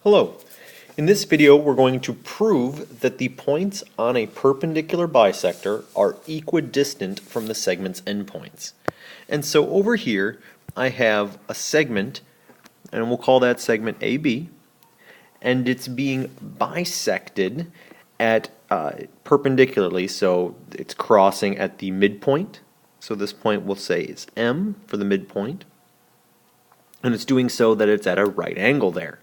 Hello. In this video we're going to prove that the points on a perpendicular bisector are equidistant from the segment's endpoints. And so over here I have a segment, and we'll call that segment AB, and it's being bisected at perpendicularly, so it's crossing at the midpoint. So this point we'll say is M for the midpoint, and it's doing so that it's at a right angle there.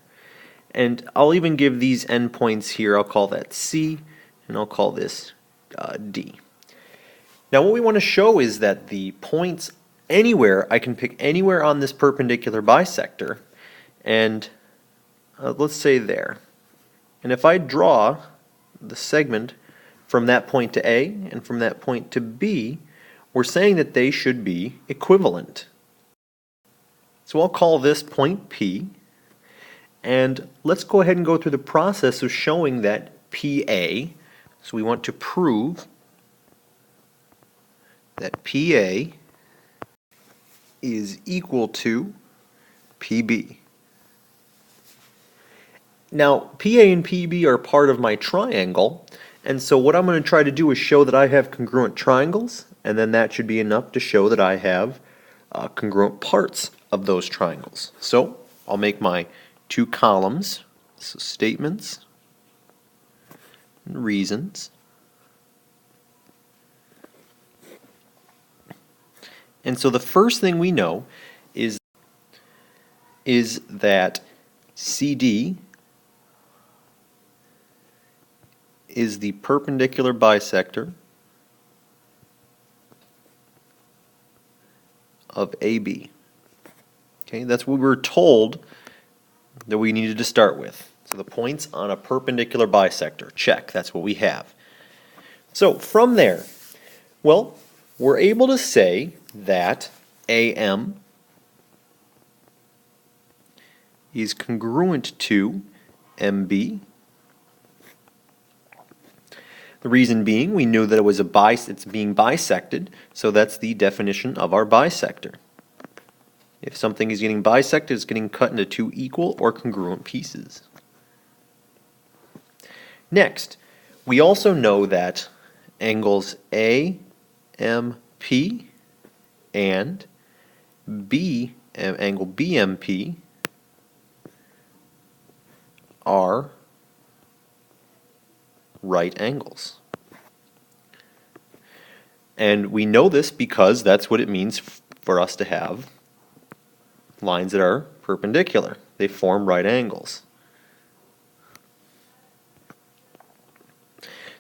And I'll even give these endpoints here, I'll call that C, and I'll call this D. Now what we want to show is that the points anywhere, I can pick anywhere on this perpendicular bisector, and let's say there. And if I draw the segment from that point to A and from that point to B, we're saying that they should be equivalent. So I'll call this point P. And let's go ahead and go through the process of showing that PA, so we want to prove that PA is equal to PB. Now, PA and PB are part of my triangle, and so what I'm going to try to do is show that I have congruent triangles, and then that should be enough to show that I have congruent parts of those triangles. So I'll make my two columns, so statements and reasons. And so the first thing we know is that CD is the perpendicular bisector of AB. Okay, that's what we were told that we needed to start with. So the points on a perpendicular bisector, check, that's what we have. So from there, well, we're able to say that AM is congruent to MB. The reason being, we knew that it was it's being bisected, so that's the definition of our bisector. If something is getting bisected, it's getting cut into two equal or congruent pieces. Next, we also know that angles AMP and angle BMP are right angles. And we know this because that's what it means for us to have lines that are perpendicular. They form right angles.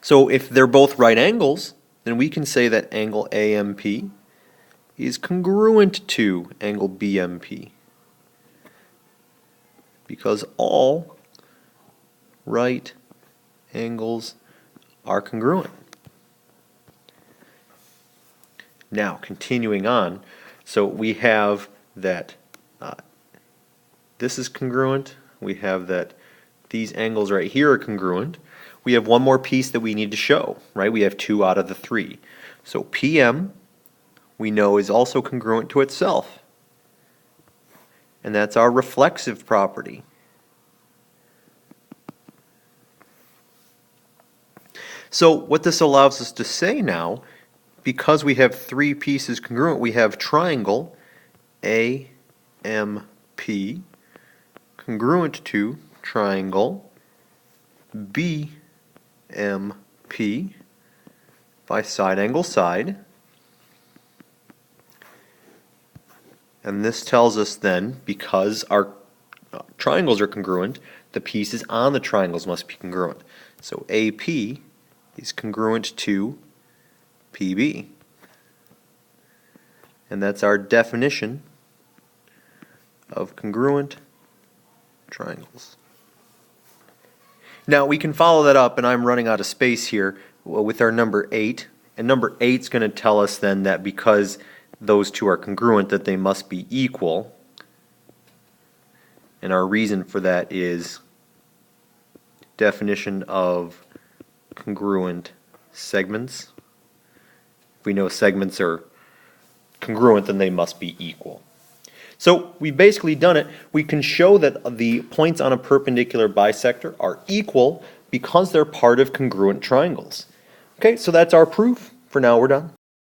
So if they're both right angles, then we can say that angle AMP is congruent to angle BMP, because all right angles are congruent. Now, continuing on, so we have that this is congruent. We have that these angles right here are congruent. We have one more piece that we need to show, right? We have 2 out of the 3. So PM, we know, is also congruent to itself. And that's our reflexive property. So what this allows us to say now, because we have 3 pieces congruent, we have triangle AMP congruent to triangle BMP by side angle side. And this tells us then, because our triangles are congruent, the pieces on the triangles must be congruent. So AP is congruent to PB. And that's our definition of congruent triangles. Now we can follow that up, and I'm running out of space here, with our number 8. And number 8 is going to tell us then that because those two are congruent, that they must be equal. And our reason for that is definition of congruent segments. If we know segments are congruent, then they must be equal. So we've basically done it. We can show that the points on a perpendicular bisector are equal because they're part of congruent triangles. Okay, so that's our proof. For now, we're done.